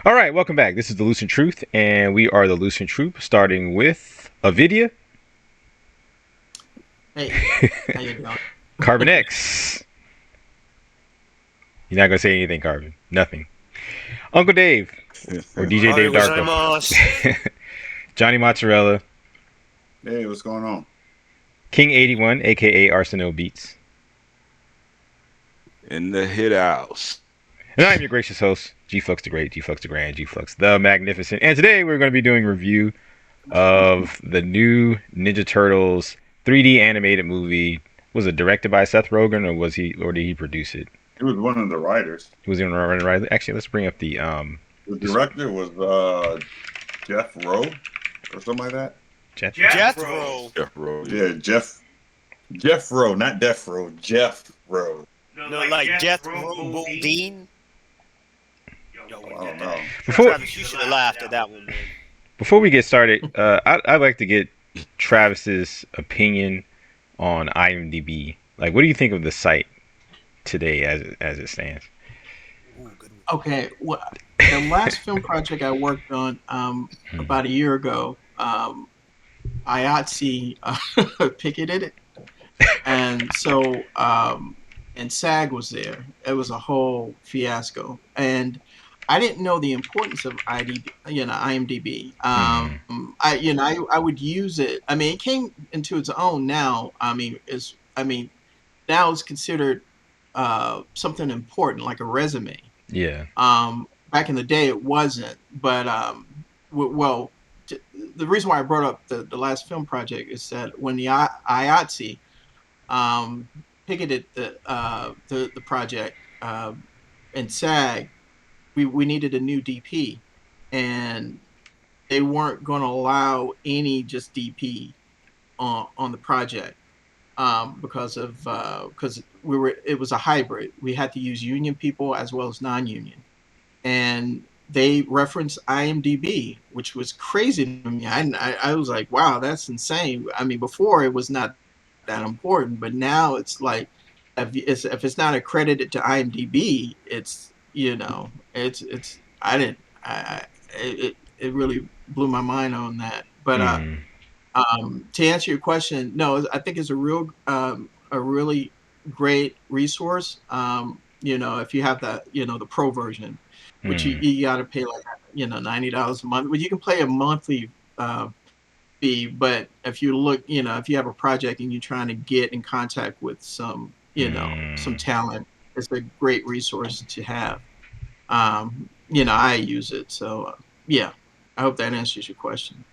All right, welcome back. This is the Lucent Truth, and we are the Lucent Truth, starting with Avidia. Hey, how you doing? Carbon X. You're not gonna say anything, Carbon. Nothing. Uncle Dave, or DJ Dave Darko. Johnny Mozzarella. Hey, what's going on? King 81, a.k.a. Arsenal Beats. In the hit house. And I'm your gracious host, G-Flux the Great, G-Flux the Grand, G-Flux the Magnificent. And today we're going to be doing a review of the new Ninja Turtles 3D animated movie. Was it directed by Seth Rogen, or did he produce it? He was one of the writers. He was in the writer. Actually, let's bring up the The director was Jeff Rowe or something like that. Jeff Rowe. Yeah, Jeff Rowe, not Death Row. Jeff Rowe. No, like Jeff Dean. I don't know. Travis, you should have laughed at that one, man. Before we get started, I'd like to get Travis's opinion on IMDb. Like, what do you think of the site today as it stands? Okay, well, the last film project I worked on about a year ago, IATSE picketed it, and so and SAG was there. It was a whole fiasco, and I didn't know the importance of IMDb. I would use it. I mean, it came into its own now. Now it's considered something important, like a resume. Yeah. Back in the day, it wasn't. But the reason why I brought up the last film project is that when the IATSE picketed the project and SAG, we needed a new DP, and they weren't going to allow any just DP on the project because it was a hybrid. We had to use union people as well as non-union, and they referenced IMDb, which was crazy to me. I was like, wow, that's insane. I mean, before it was not that important, but now it's like if it's not accredited to IMDb, it really blew my mind on that. But to answer your question, no, I think it's a really great resource. If you have the pro version, which you got to pay like $90 a month, but you can pay a monthly fee. But if you look, if you have a project and you're trying to get in contact with some talent, it's a great resource to have. I use it, so yeah. I hope that answers your question.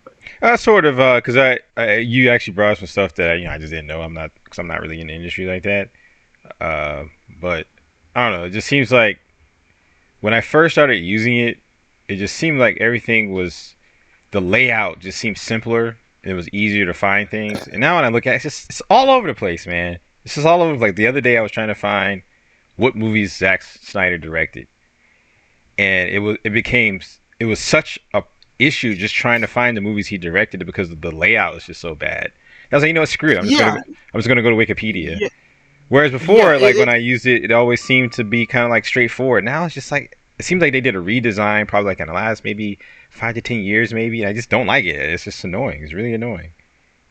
Sort of, because you actually brought up some stuff that I just didn't know. I'm not really in the industry like that. But I don't know. It just seems like when I first started using it, it just seemed like the layout just seemed simpler. And it was easier to find things. And now when I look at it, it's all over the place, man. It's just all over. Like the other day, I was trying to find what movies Zack Snyder directed, and it was such a issue just trying to find the movies he directed because the layout was just so bad. I was like, screw it. I'm just gonna go to Wikipedia. Yeah. Whereas before, when I used it, it always seemed to be kind of like straightforward. Now it's just like it seems like they did a redesign probably like in the last maybe 5 to 10 years maybe. And I just don't like it. It's just annoying. It's really annoying.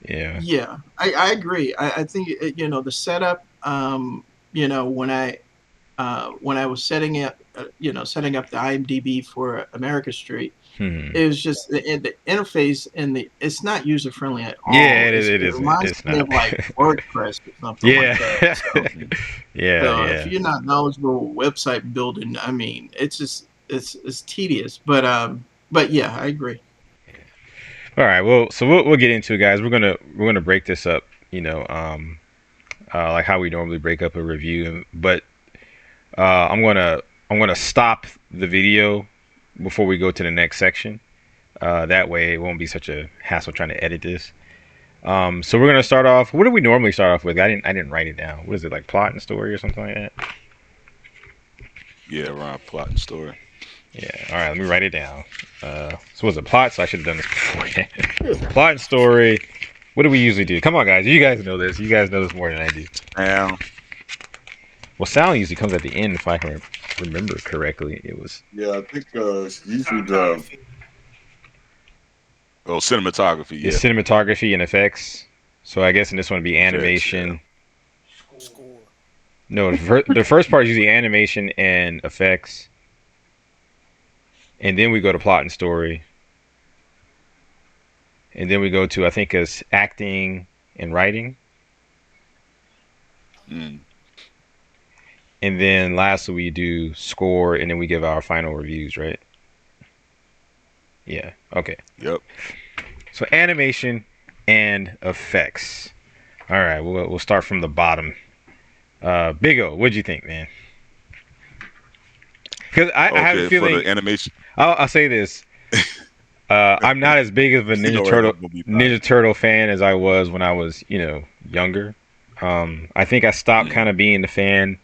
Yeah. Yeah, I agree. I think the setup. When I was setting up the IMDb for America Street, it was just the interface and it's not user friendly at all. Yeah, it is. It reminds me of like WordPress or something like that. So, if you're not knowledgeable website building, I mean, it's just it's tedious. But yeah, I agree. All right, well, so we'll get into it, guys. We're gonna break this up, like how we normally break up a review, but I'm gonna stop the video before we go to the next section. That way, it won't be such a hassle trying to edit this. So we're gonna start off. What do we normally start off with? I didn't write it down. What is it, like plot and story or something like that? Yeah, around plot and story. Yeah. All right. Let me write it down. So was it plot? So I should have done this before. Plot and story. What do we usually do? Come on, guys. You guys know this. You guys know this more than I do. Yeah. Well, sound usually comes at the end if I can remember correctly, it was Yeah, I think usually Cinematography. Oh, cinematography. it's Yeah. cinematography and effects. So I guess in this one would be Effects. Yeah. animation. Score. No, the first part is usually animation and effects, and then we go to plot and story, and then we go to I think is acting and writing, Mm. and then lastly we do score, and then we give our final reviews, right? Yeah. Okay. Yep. So animation and effects. All right, we'll start from the bottom. Big O, what'd you think, man? Because I have a Okay. For feeling the animation, I'll say this. I'm not as big of a you know where I'm gonna be Ninja biased. Turtle fan as I was when I was, younger. I think I stopped Mm. kind of being the fan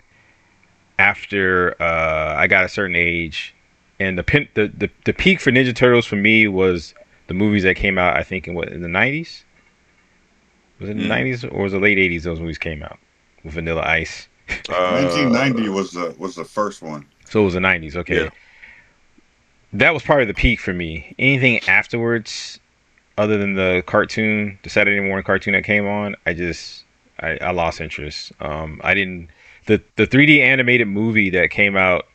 after I got a certain age, and the peak for Ninja Turtles for me was the movies that came out. I think in the '90s. Was it in the Mm. '90s or was it late '80s? Those movies came out with Vanilla Ice. 1990 Uh. was the first one. So it was the '90s. Yeah. Okay, that was probably the peak for me. Anything afterwards, other than the Saturday morning cartoon that came on, I lost interest. I didn't the 3D animated movie that came out.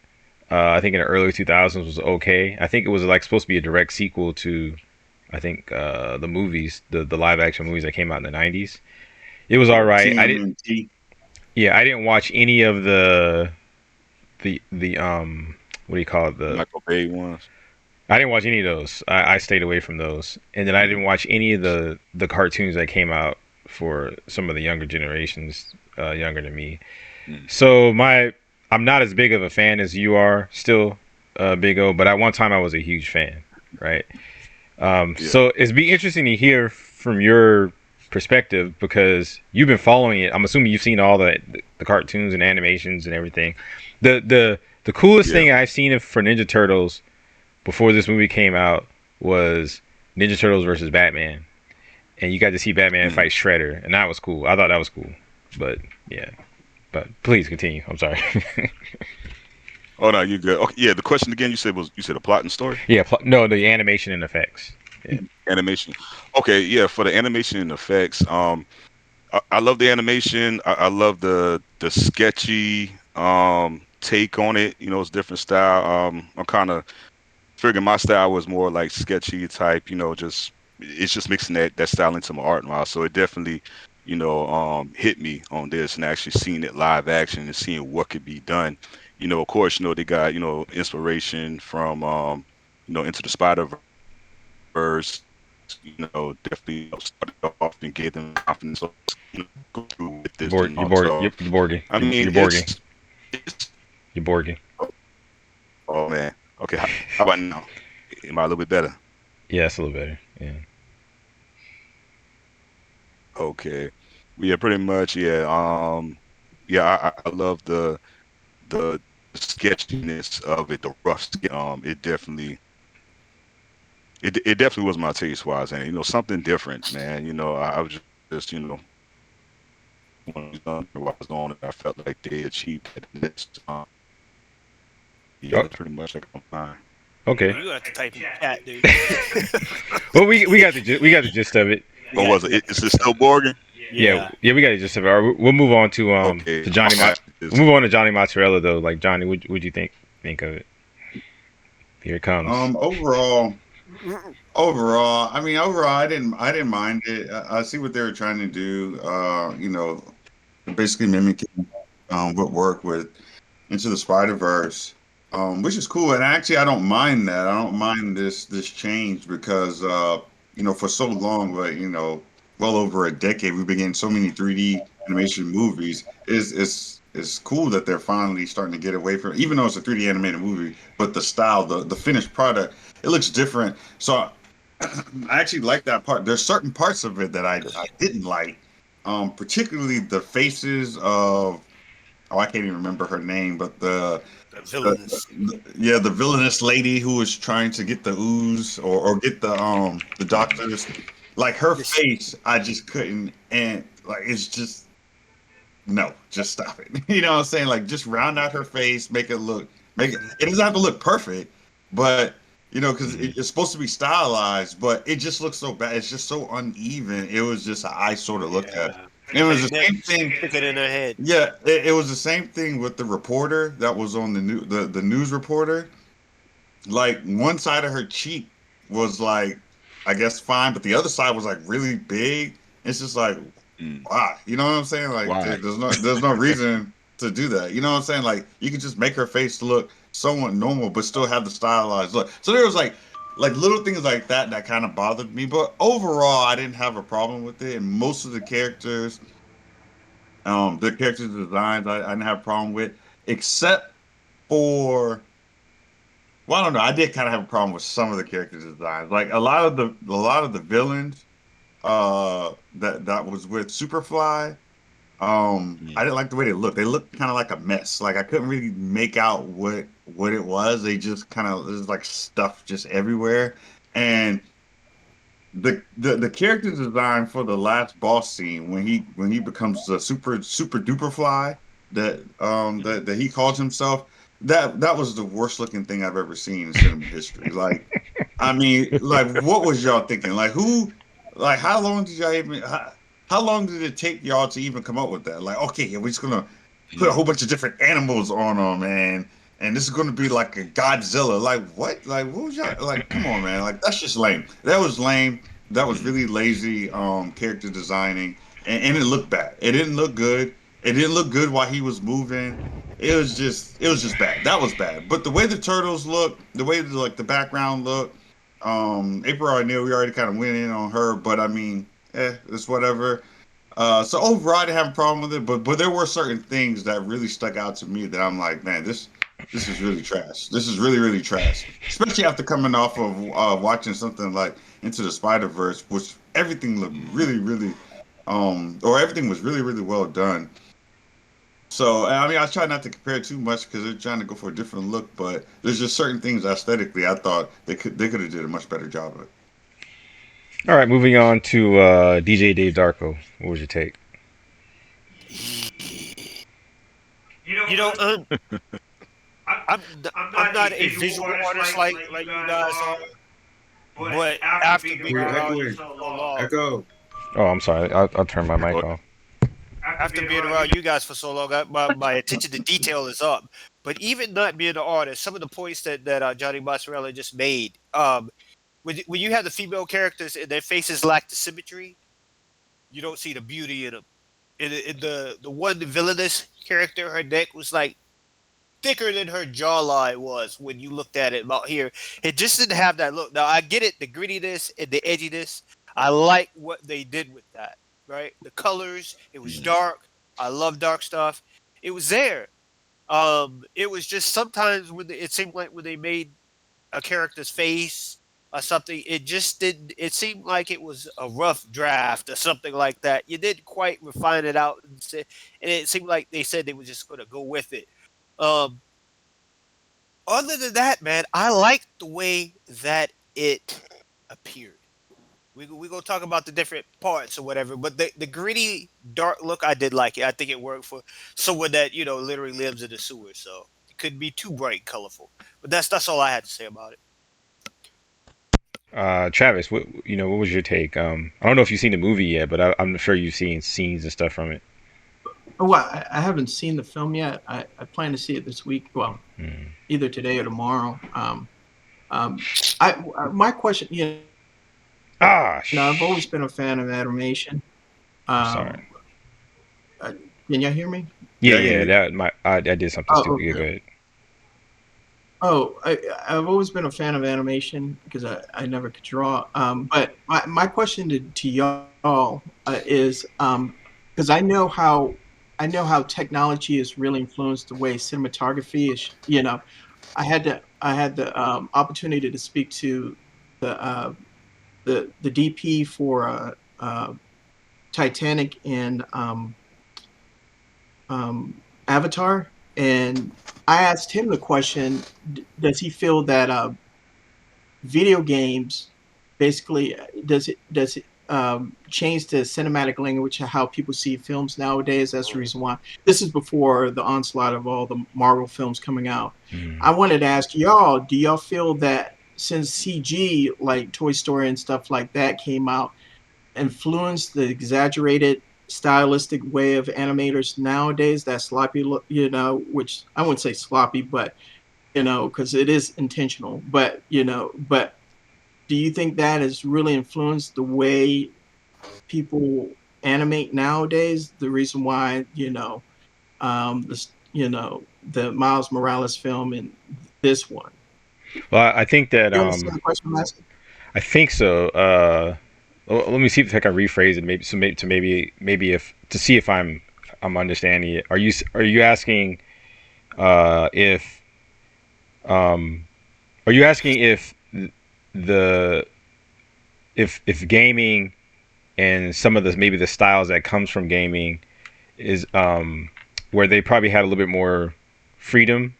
I think in the early 2000s was okay. I think it was like supposed to be a direct sequel to I think the movies, the live action movies that came out in the '90s. It was all right. TMNT. Yeah, I didn't watch any of the what do you call it, the Michael Bay ones. I didn't watch any of those. I stayed away from those, and then I Mm. didn't watch any of the cartoons that came out for some of the younger generations, younger than me. Mm. So I'm not as big of a fan as you are still, Big O. But at one time I was a huge fan, right? Yeah. So it's be interesting to hear from your perspective because you've been following it. I'm assuming you've seen all the cartoons and animations and everything. The coolest Yeah. thing I've seen for Ninja Turtles before this movie came out was Ninja Turtles versus Batman, and you got to see Batman Mm. fight Shredder, and that was cool. I thought that was cool, but yeah. But please continue. I'm sorry. Oh no, you good. Okay, yeah, the question again you said a plot and story? Yeah, no, the animation and effects. Yeah. Animation. Okay, yeah, for the animation and effects, I love the animation. I love the sketchy take on it. You know, it's different style. I'm kind of figuring my style was more like sketchy type. You know, just it's just mixing that style into my art now. So it definitely, hit me on this and actually seeing it live action and seeing what could be done. You know, of course, they got inspiration from Into the Spider Verse. Definitely started off and gave them confidence. So, go through with this, So You're Borgie. I mean, You're Borgie. it's You're Borgie. oh man. Okay, how about now? Am I a little bit better? Yeah, it's a little better. Yeah. Okay. Yeah, pretty much. Yeah. Yeah, I love the sketchiness of it, the rough. It definitely was my taste wise, and something different, man. I was just when I was younger, what I was on, and I felt like they achieved that in this. Yeah, Oh, that's pretty much like on mine. Well, okay. you have to type in chat, dude. Well, we got the gist of it. We What got was it? Is it still Morgan? Yeah, yeah. yeah, we got the gist of it. All right, we'll move on Okay, to I'm Johnny. gonna ask you We'll this. move on to Johnny Mozzarella though. Like Johnny, would you think of it? Here it comes. Overall, I didn't mind it. I see what they were trying to do. Basically mimicking what worked with Into the Spider Verse, which is cool. And actually, I don't mind that. I don't mind this change because for so long, but well over a decade, we've been getting so many 3D animation movies. It's cool that they're finally starting to get away from, even though it's a 3D animated movie, but the style, the finished product, it looks different. So I actually like that part. There's certain parts of it that I didn't like, particularly the faces of, oh, I can't even remember her name, but The villainous. yeah, the villainous lady who was trying to get the ooze or get the doctors, like her This face, I just couldn't, and like it's just no, just stop it. You know what I'm saying? Like just round out her face, make it look Make it doesn't have to look perfect, but because Mhm. it's supposed to be stylized, but it just looks so bad. It's just so uneven. It was just an eyesore to look at. Yeah. It was Her the neck same was thing. thicker than her head. Yeah, it was the same thing with the reporter that was on the news reporter. Like one side of her cheek was like, I guess fine, but the other side was like really big. It's just like, Mm. why? You know what I'm saying? Like, Why? there's no reason to do that. You know what I'm saying? Like, you could just make her face look somewhat normal, but still have the stylized look. So there was like little things like that that kind of bothered me, but overall, I didn't have a problem with it. And most of the characters designs, I didn't have a problem with, except for. Well, I don't know. I did kind of have a problem with some of the character designs. Like a lot of the villains that was with Superfly. I Mm. didn't like the way they looked. They looked kind of like a mess. Like I couldn't really make out what it was. They just kind of there's like stuff just everywhere. And the character design for the last boss scene when he becomes the super duper fly that he calls himself, that was the worst looking thing I've ever seen in cinema history. Like, I mean, like, what was y'all thinking? Like, how long did y'all even, how long did it take y'all to even come up with that? Like, okay, yeah, we're just gonna put a Mm. whole bunch of different animals on them, and this is gonna be like a Godzilla. Like, what? Like, what was y'all, like, come on, man. Like, that's just lame. That was lame. That was Mm. really lazy, character designing, and it looked bad. It didn't look good. It didn't look good while he was moving. It was just bad. That was bad. But the way the turtles look, the way the background looked, April O'Neil, we already kind of went in on her, but I mean, it's whatever. So overall, I didn't have a problem with it, but there were certain things that really stuck out to me that I'm like, man, this is really trash. This is really really trash. Especially after coming off of watching something like Into the Spider Verse, which everything looked really really, or everything was really really well done. So I mean, I try not to compare too much because they're trying to go for a different look, but there's just certain things aesthetically I thought they could have did a much better job of. All right, moving on to DJ Dave Darko. What was your take? You know, I'm not a visual artist like you guys are, but after being You're around you echoing. for so long, Echo. Oh, I'm sorry. I'll turn my mic Echo. off. after being around you guys for so long, my attention to detail is up. But even not being an artist, some of the points that Johnny Mozzarella just made, when you have the female characters and their faces lack the symmetry, you don't see the beauty in them. In the one villainous character, her neck was like thicker than her jawline was when you looked at it about here. It just didn't have that look. Now I get it, the grittiness and the edginess. I like what they did with that. Right, the colors. It was Mm. dark. I love dark stuff. It was there. It was just sometimes it seemed like when they made a character's face or something, it just didn't. It seemed like it was a rough draft or something like that. You didn't quite refine it out, and it seemed like they said they were just going to go with it. Um, Other than that, man, I liked the way that it appeared. We gonna talk about the different parts or whatever, but the gritty, dark look, I did like it. I think it worked for someone that literally lives in the sewer, so it couldn't be too bright and colorful. But that's all I had to say about it. Travis, what was your take? I don't know if you've seen the movie yet, but I'm sure you've seen scenes and stuff from it. Oh, well, I haven't seen the film yet. I plan to see it this week. Well, Hmm. either today or tomorrow. Um, my question, Ah, I've always been a fan of animation. I'm sorry. Um, uh, can y'all hear me? Yeah, Yeah, I can yeah, hear you. I did something Oh, stupid. Yeah, go okay. ahead. Oh, I've always been a fan of animation because I never could draw. But my question to y'all is because I know how technology has really influenced the way cinematography is. I had the opportunity to speak to the DP for Titanic and Avatar, and I asked him the question: does he feel that video games basically does it changed to cinematic language, how people see films nowadays. That's the reason why. This is before the onslaught of all the Marvel films coming out. Mm. I wanted to ask y'all, do y'all feel that since CG, like Toy Story and stuff like that came out, influenced the exaggerated stylistic way of animators nowadays, that sloppy look, which I wouldn't say sloppy, but, because it is intentional, but, but do you think that has really influenced the way people animate nowadays? The reason why, this, the Miles Morales film and this one. Well, I think that You understand the question I'm asking? I think so. Let me see if I can rephrase it. Maybe if to see if I'm understanding it. Are you asking if are you asking if the if gaming and some of the maybe the styles that comes from gaming is where they probably had a little bit more freedom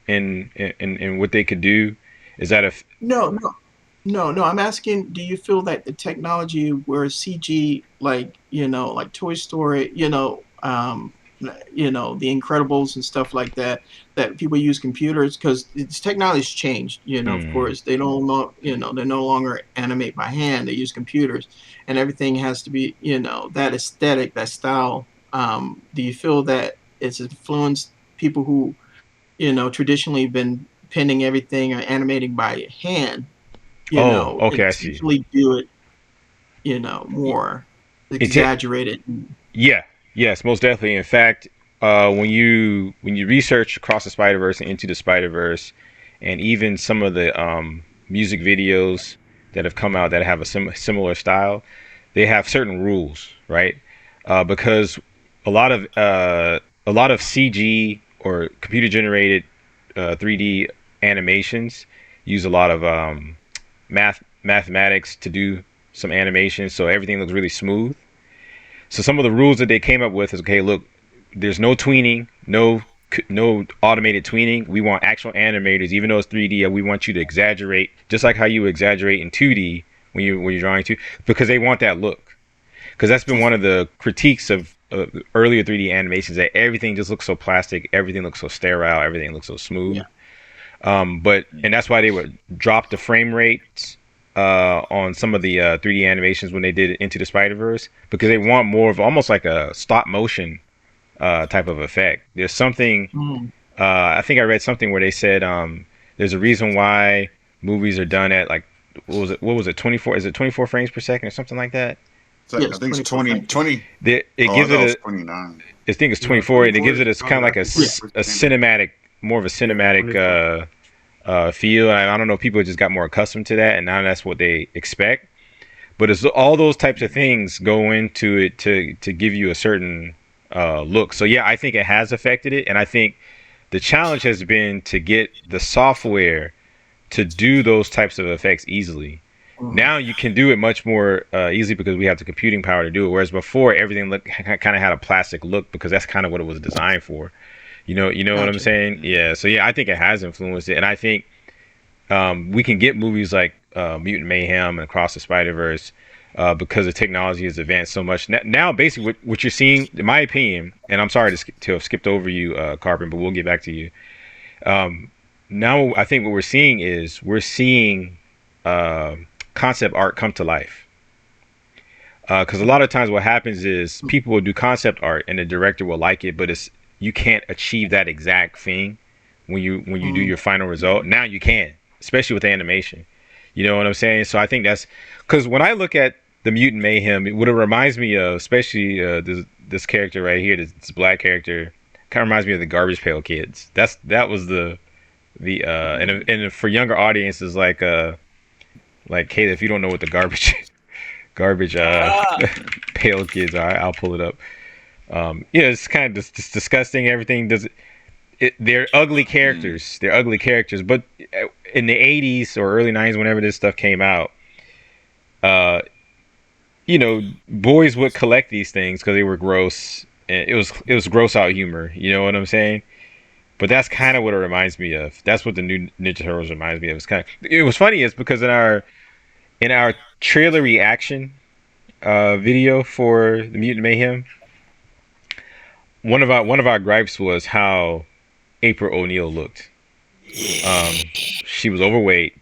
in what they could do? Is that if No, no, no. I'm asking, do you feel that the technology where CG, like, like Toy Story, The Incredibles and stuff like that, that people use computers because technology's changed. Of hmm, course, they don't know, they no longer animate by hand. They use computers, and everything has to be, that aesthetic, that style. Do you feel that it's influenced people who, traditionally been penning everything or animating by hand, oh, okay, I see. intentionally do it, more It's exaggerated. Yeah, yes, most definitely. In fact, when you research Across the Spider Verse and Into the Spider Verse, and even some of the music videos that have come out that have a similar style, they have certain rules, right? Because a lot of CG or computer generated 3D animations use a lot of mathematics to do some animations, so everything looks really smooth. So some of the rules that they came up with is, okay, look, there's no tweening, no automated tweening. We want actual animators, even though it's 3D. We want you to exaggerate, just like how you exaggerate in 2D when you're drawing 2, because they want that look. Because that's been one of the critiques of earlier 3D animations, that everything just looks so plastic, everything looks so sterile, everything looks so smooth. Yeah. And that's why they would drop the frame rates on some of the 3D animations when they did Into the Spider Verse, because they want more of almost like a stop motion type of effect. There's something Mm. I think I read something where they said there's a reason why movies are done at like what was it 24, is it 24 frames per second or something like that? So I Yes, think it's 24 20, frames. 20. It Oh, I gives it thought it was a 29. I think it's No, 24, and it 24 gives it is a kind of like a, probably Yeah. a cinematic, more of a cinematic feel. And I don't know, people just got more accustomed to that, and now that's what they expect. But it's all those types of things go into it to give you a certain look. So yeah, I think it has affected it, and I think the challenge has been to get the software to do those types of effects easily. Mm. Now you can do it much more easily because we have the computing power to do it. Whereas before, everything kind of had a plastic look because that's kind of what it was designed for. You know what I'm Gotcha. saying? Yeah. So yeah, I think it has influenced it, and I think we can get movies like Mutant Mayhem and Across the Spider Verse because the technology has advanced so much. Now basically, what you're seeing, in my opinion, and I'm sorry to have skipped over you, Carbon, but we'll get back to you. Um, Now, I think what we're seeing uh, concept art come to life. Because a lot of times, what happens is people will do concept art, and the director will like it, but it's you can't achieve that exact thing when you do Mm. your final result. Now you can, especially with animation. You know what I'm saying? So I think that's because when I look at the Mutant Mayhem, what it reminds me of, especially this character right here, this black character, kind of reminds me of the Garbage Pail Kids. That was the and for younger audiences like hey, if you don't know what the garbage Ah, pail kids are, I'll pull it up. Yeah, it's kind of just disgusting. Everything does they're ugly Mm. characters. They're ugly characters. But in the 80s or early 90s, whenever this stuff came out, uh, boys would collect these things because they were gross. And it was gross out humor. You know what I'm saying? But that's kind of what it reminds me of. That's what the new Ninja Turtles reminds me of. It was funny is because in our trailer reaction video for the Mutant Mayhem, one of our gripes was how April O'Neil looked. She was overweight.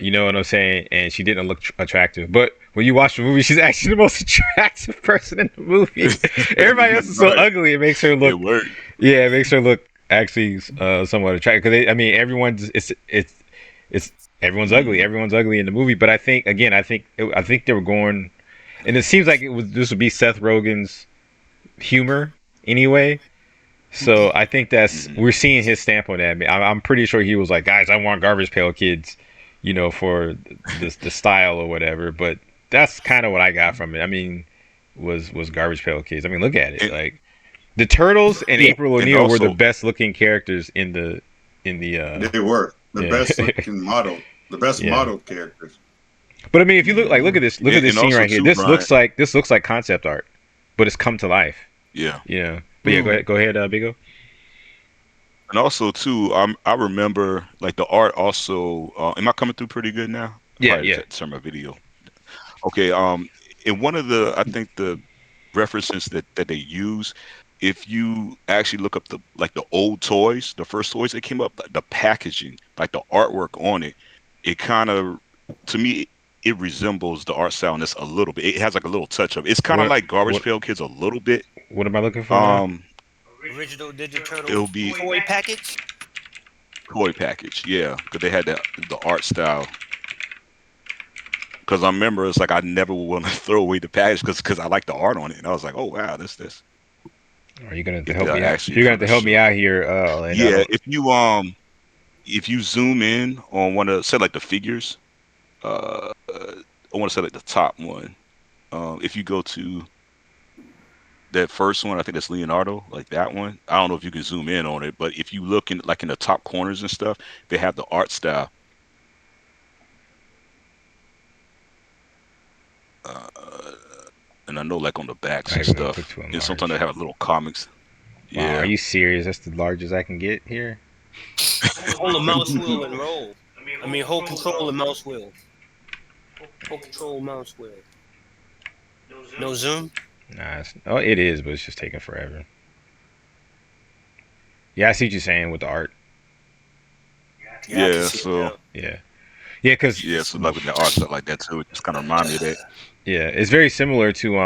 You know what I'm saying? And she didn't look attractive. But when you watch the movie, she's actually the most attractive person in the movie. Everybody else is so Right. ugly. It makes her It look. worked. Yeah, it makes her look actually somewhat attractive. Because I mean, everyone's it's everyone's ugly. Everyone's ugly in the movie. But I think again, I think they were going, and it seems like this would be Seth Rogen's humor anyway. So I think we're seeing his stamp on that. I'm pretty sure he was like, guys, I want Garbage Pail Kids, for the style or whatever. But that's kind of what I got from it. I mean, was Garbage Pail Kids. I mean, look at it. And, Like the Turtles and Yeah. April and O'Neil were the also, best looking characters in the They were the yeah. best looking model, the best Yeah. model characters. But I mean, if you look at this and scene also right here. too, This Brian. looks like concept art, but it's come to life. Yeah. Yeah. But yeah, go ahead, Big O. And also too, I remember like the art also. Am I coming through pretty good now? Yeah, Probably yeah. to turn my video. Okay. In one of I think the references that they use, if you actually look up the old toys, the first toys that came up, the packaging, like the artwork on it, it kind of, to me, it resembles the art style in this a little bit. It has like a little touch of it. It's kind of What like Garbage what Pail Kids a little bit. what am I looking for now? Um, Original Ninja it'll Turtles be toy package. toy package, yeah, because they had the art style. Because I remember it's like I never would want to throw away the package because I like the art on it, and I was like, oh wow, this Are you gonna have to it help me out? actually You're gonna have kind to of help me show. out here, and I Yeah, don't. if you zoom in on one of say like the figures, I want to say like the top one. If you go to that first one, I think that's Leonardo, like that one. I don't know if you can zoom in on it, but if you look in like in the top corners and stuff, they have the art style. Uh, and I know like on the backs I and even gonna put stuff, to and sometimes they enlarge. have little comics. Wow, are Yeah, you serious? That's the largest I can get here. Hold a mouse wheel and roll. I mean, hold control and mouse wheel. Hold control mouse wheel. No zoom. Nah, oh, it is, but it's just taking forever. Yeah, I see what you're saying with the art. Yeah, I can yeah. see it So now. Yeah, yeah, cause yeah, so like with the art stuff like that too, it just kind of remind me of that. yeah, it's very similar to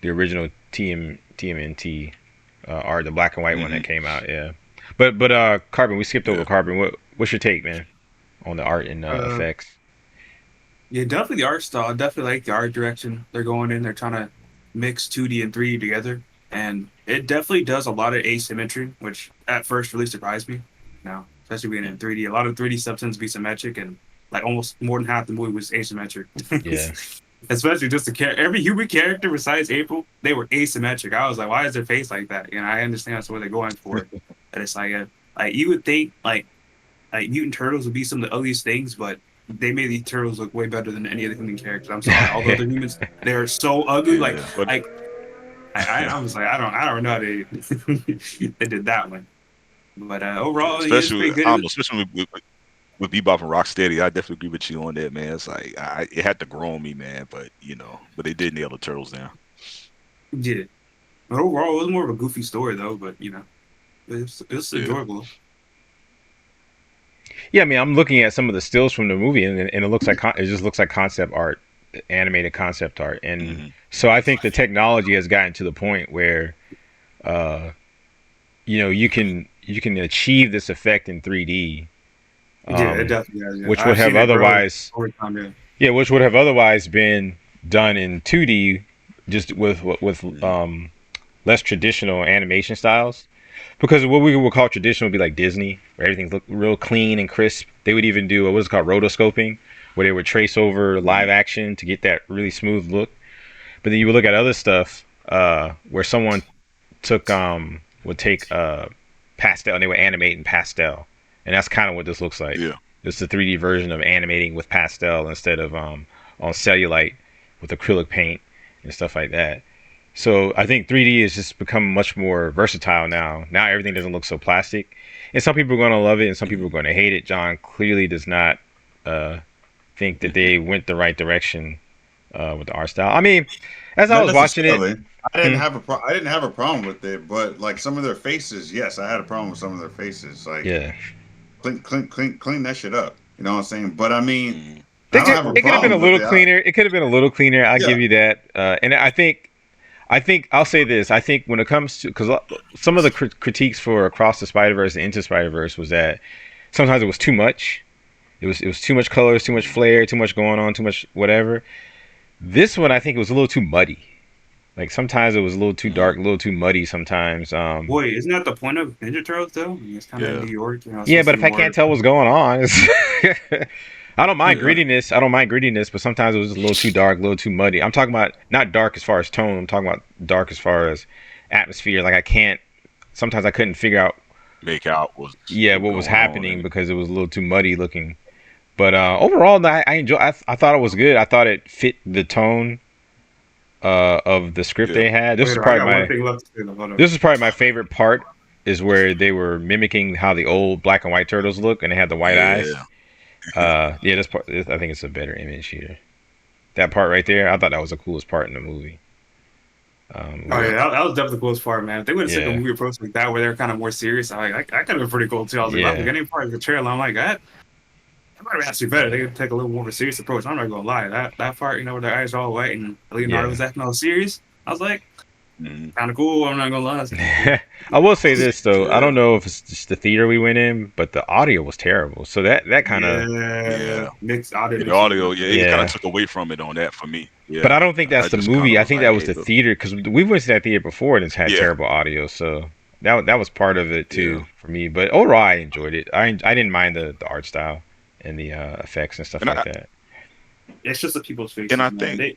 the original TMNT art, the black and white one Hmm. that came out. Yeah, but Carbon, we skipped over Yeah. Carbon. What's your take, man, on the art and Uh, effects? yeah, definitely the art style. I definitely like the art direction they're going in. They're trying to mix 2D and 3D together, and it definitely does a lot of asymmetry, which at first really surprised me. Now, especially being in 3D, a lot of 3D stuff tends to be symmetric, and like almost more than half the movie was asymmetric. Yeah, Especially just every human character besides April, they were asymmetric. I was like, why is their face like that? And I understand that's what they're going for. And it's like you would think like Mutant Turtles would be some of the ugliest things, but they made these turtles look way better than any other human characters. I'm sorry, all the other humans, they're so ugly. Like Yeah, but like I was like, I don't know how they they did that one. But overall, yeah, it's especially pretty I good. don't know, especially with Bebop and Rocksteady, I definitely agree with you on that, man. It's like it had to grow on me, man, but but they did nail the turtles down. Yeah, but overall, it was more of a goofy story though. But it's Yeah, enjoyable. yeah. I mean, I'm looking at some of the stills from the movie, and it looks like it just looks like concept art, animated concept art, and hmm so I think the technology has gotten to the point where, uh, you can achieve this effect in 3D, Yeah, it um, definitely has. Yeah. which would I've have seen it grow otherwise, over time. Yeah. yeah, which would have otherwise been done in 2D, just with less traditional animation styles. Because what we would call traditional would be like Disney, where everything looked real clean and crisp. They would even do what was called rotoscoping, where they would trace over live action to get that really smooth look. But then you would look at other stuff, where someone would take pastel and they would animate in pastel, and that's kind of what this looks like. yeah. It's the 3D version of animating with pastel instead of on cellulite with acrylic paint and stuff like that. So I think 3D has just become much more versatile now. Now everything doesn't look so plastic, and some people are going to love it, and some people are Hmm. going to hate it. John clearly does not uh, think that they went the right direction with the art style. I mean, as I Not was watching it, necessarily. hmm, I didn't have a problem with it, but like some of their faces, yes, I had a problem with some of their faces. Like yeah, clean that shit up. You know what I'm saying? But I mean, Mm. I don't have a it could have been a problem with little it. cleaner. It could have been a little cleaner. I'll Yeah, give you that. And I think I'll say this. I think when it comes to because some of the critiques for Across the Spider Verse and Into Spider Verse was that sometimes it was too much. It was too much colors, too much flair, too much going on, too much whatever. This one I think it was a little too muddy. Like sometimes it was a little too dark, a Mm. little too muddy sometimes. Boy, isn't that the point of Ninja Turtles though? I mean, it's kind of in Yeah. New York, it's Yeah, supposed but to if be I can't more. tell what's going on, I don't mind yeah. grittiness. I don't mind grittiness, but sometimes it was just a little too dark, a little too muddy. I'm talking about not dark as far as tone. I'm talking about dark as far as atmosphere. Like I can't. Sometimes I couldn't figure out, Make out what's yeah, what was going on happening in it. because it was a little too muddy looking. But overall, I enjoy. I thought it was good. I thought it fit the tone of the script Yeah. they had. Wait, I got one thing left to say. Hold on. This is probably my favorite part. Is where they were mimicking how the old black and white turtles look, and they had the white eyes. Yeah. Yeah, this part. I think it's a better image here. That part right there, I thought that was the coolest part in the movie. Oh Yeah. yeah, that was definitely the coolest part, man. If they would have taken a Yeah, movie approach like that, where they're kind of more serious, that could have been pretty cool too. I was like, wow, yeah, getting part of the trailer, I'm like, that might have actually better. They could take a little more of a serious approach. I'm not gonna lie, that part, where their eyes are all white and Leonardo yeah. was acting all serious, I was like, Mm. kind of cool. I'm not gonna lie, that's kind of cool. I will say this though. I Yeah. don't know if it's just the theater we went in, but the audio was terrible. So that kind of, Yeah, Yeah. mixed audio. The Mixed with audio, yeah, it kind of yeah. took away from it on that for me. But Yeah. I don't think that's I the just kind movie. of I was think that like, was hey, the look. theater because we went to that theater before and it's had Yeah. terrible audio. So that was part of it Yeah. too for me. But overall, I enjoyed it. I didn't mind the art style and the effects and stuff And like I that. It's just the people's and I faces, man. think They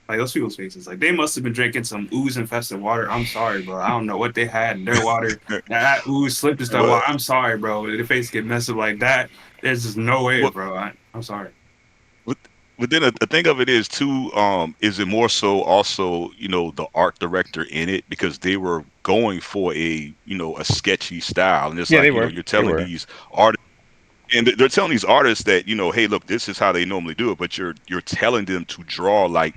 like those people's faces. Like they must have been drinking some ooze infested water. I'm sorry, bro. I don't know what they had in their water. That ooze slipped into that well, water. I'm sorry, bro. Their face get messed up like that. There's just no way, well, bro. I'm sorry. But but then the thing of it is too, is it more so also, the art director in it because they were going for a sketchy style, and it's Yeah, they like, were. you're They telling were. these artists, and they're telling these artists that, hey, look, this is how they normally do it, but you're telling them to draw like,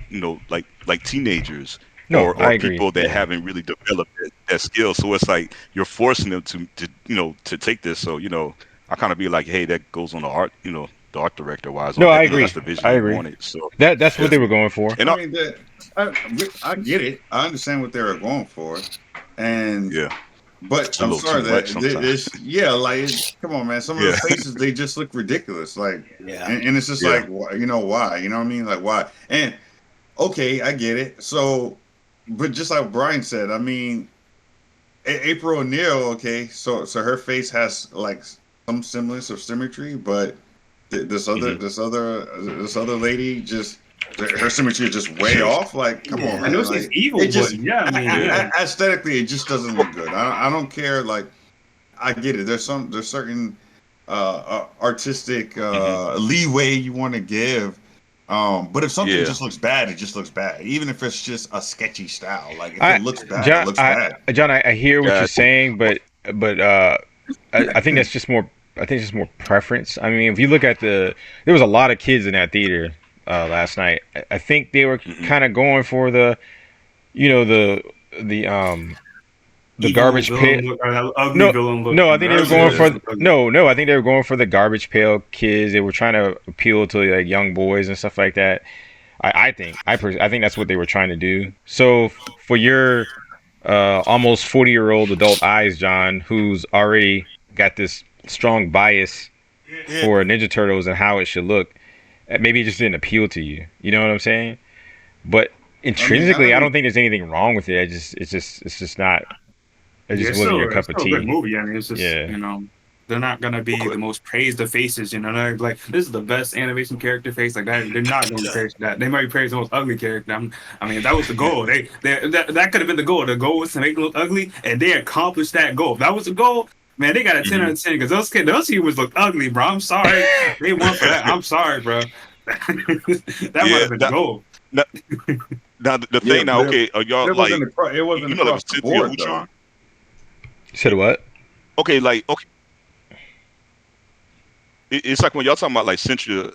like teenagers No, or I agree. people that Yeah. haven't really developed that skill. So it's like you're forcing them to take this. So I kind of be like, hey, that goes on the art, the art director wise No, on I that. agree. That's the vision I they agree. wanted. So That's what yeah, they were going for. and I mean, I get it. I understand what they were going for, and yeah, but it's a I'm little sorry too much that sometimes. yeah, come on, man. Some of Yeah, the faces they just look ridiculous, like, Yeah. and it's just yeah, like, why? You know what I mean? Like, why? And okay, I get it. So, but just like Brian said, I mean, April O'Neil, okay, so her face has like some semblance of symmetry, but hmm this other lady just her symmetry is just way shows. off. Like, come on, Yeah. I know man. she's Like, it evil, but just yeah, I mean, yeah. aesthetically, it just doesn't look good. I don't care. Like, I get it. There's certain artistic hmm leeway you want to give. But if something Yeah, just looks bad, it just looks bad. Even if it's just a sketchy style. Like, if it I looks bad, it John, looks bad. I hear what you're got you. saying, but I think that's just more. I think it's just more preference. I mean, if you look at there was a lot of kids in that theater last night. I think they were hmm kind of going for you know, the the Evil garbage pail. villain look, or that ugly No, villain look. no, I And think the they were ugly going villain Yeah, for just look ugly. no. I think they were going for the garbage pail kids. They were trying to appeal to like young boys and stuff like that. I think that's what they were trying to do. So for your almost 40-year-old adult eyes, John, who's already got this strong bias yeah. for Ninja Turtles and how it should look, maybe it just didn't appeal to you. You know what I'm saying? But I mean, I intrinsically, I don't don't. think there's anything wrong with it. It's just not. It Yeah, just wasn't your it's cup of still a good tea. movie. I mean, it's just Yeah. they're not gonna be Okay. the most praised of faces. They're like this is the best animation character face like that. They're not gonna be praised for that. They might be praised the most ugly character. I mean, that was the goal. That could have been the goal. The goal was to make them look ugly, and they accomplished that goal. If that was the goal. Man, they got a 10 out hmm of 10 because those humans look ugly, bro. I'm sorry. They won for that. I'm sorry, bro. That might Yeah. have been the goal. Now, now the Yeah, thing now, okay, are y'all like, it wasn't like with across the Cynthia board though. Huchon? You said what? Okay, like okay, it's like when y'all talking about like Cynthia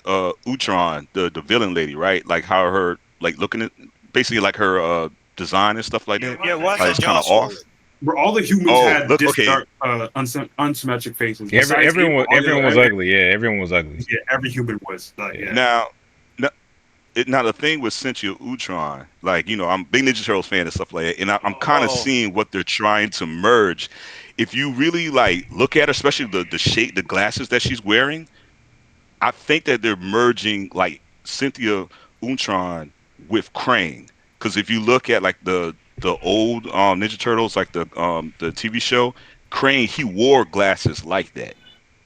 Utron, the villain lady, right? Like how her like looking at basically like her design and stuff like that. Yeah, what's How her it's kind jaw of off. swollen? Where all the humans Oh, had look, just okay. dark, unsymmetric faces. Besides Everyone, April, all the everyone was other, ugly. Yeah, everyone was ugly. yeah, every human was. Like, Yeah. yeah. Now, now the thing with Cynthia Utron, like I'm a big Ninja Turtles fan and stuff like that, and I'm kind of Oh, seeing what they're trying to merge. If you really like look at her, especially the shape, the glasses that she's wearing, I think that they're merging like Cynthia Utron with Krang. Because if you look at like the old Ninja Turtles, like the TV show, Krang he wore glasses like that.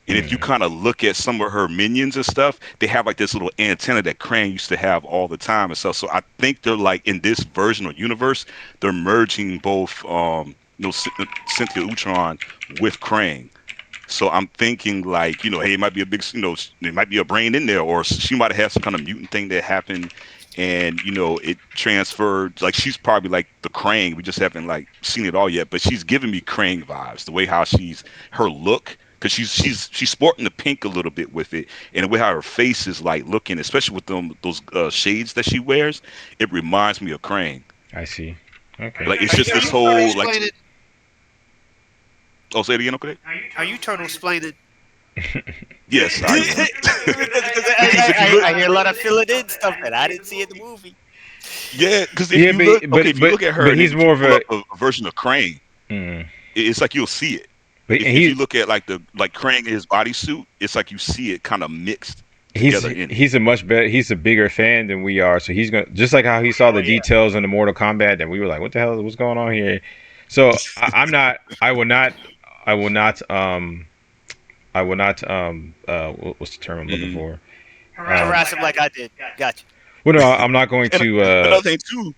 And if you Mm, kind of look at some of her minions and stuff, they have like this little antenna that Krang used to have all the time and stuff. So I think they're like in this version or universe, they're merging both Cynthia Utron with Krang. So I'm thinking like, hey, it might be a big, there might be a brain in there, or she might have had some kind of mutant thing that happened, and it transferred. Like she's probably like the Krang. We just haven't like seen it all yet, but she's giving me Krang vibes. The way how her look, because she's sporting the pink a little bit with it, and the way how her face is like looking, especially with those shades that she wears, it reminds me of Krang. I see. Okay. Like it's are you, just are this you turtle whole like. explaining? Oh, say it again, okay? Are you turtle explaining? Yes, I am. Because Because if you look, I hear a lot of filling in stuff that I didn't see in the movie. yeah, because if Yeah, you look, but okay, if you look at her but and then he's if you more of pull a. up a version of Krang, Mm, it's like you'll see it. but If you look at like the like Krang in his bodysuit, it's like you see it kind of mixed together in it. he's a much better he's a bigger fan than we are, so he's gonna just like how he saw Oh the yeah. details in the Mortal Kombat and we were like, what the hell, what's going on here? So I'm not, I will not what's the term I'm looking Hmm. for? Harass him like I did. Gotcha. Well, no, I'm not going And to another thing too,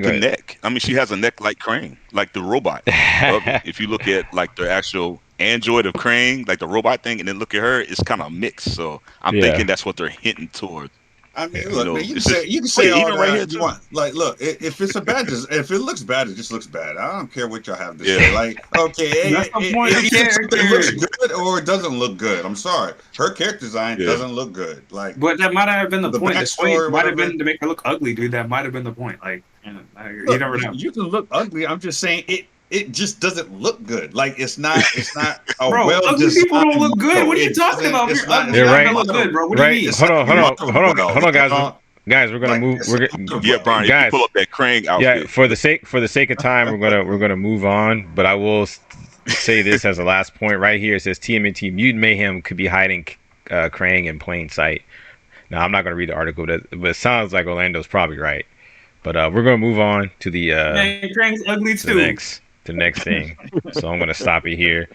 go the neck. I mean, she has a neck like Krang, like the robot of it. ahead. If you look at like the actual android of Krang, like the robot thing, and then look at her, it's kind of mixed. So I'm Yeah, thinking that's what they're hinting towards. I mean, yeah. look, man, It's just you can oh say yeah, all even right here that you too. want. Like, look, if it's a bad, if it looks bad, it just looks bad. I don't care what y'all have to say. Yeah. Like, okay, That's the point of either something looks character. good or it doesn't look good. I'm sorry, her character design Yeah. doesn't look good. Like But that might have been the the point. The backstory point or might have whatever. been to make her look ugly, dude. That might have been the point. Like, you Look, never know. you can look ugly. I'm just saying it just doesn't look good. Like it's not a Bro, well ugly people don't designed look good. model. What are you It talking doesn't. about? If It's you're not. ugly, It's You're you're not not right. gonna look good, modeled. bro. What do you Right. mean? It's Hold not on, hold on, modeled hold on, well. hold on, You guys. know? Guys, we're gonna Like move. it's not modeled Yeah, well. Brian, if you Guys, pull up that Krang yeah. outfit, For the sake of time, we're gonna move on. But I will say this as a last point right here. It says TMNT Mutant Mayhem could be hiding Krang in plain sight. Now I'm not gonna read the article, but it sounds like Orlando's probably right. But we're gonna move on to Man, Krang's ugly too. the next thing. So I'm gonna stop it here.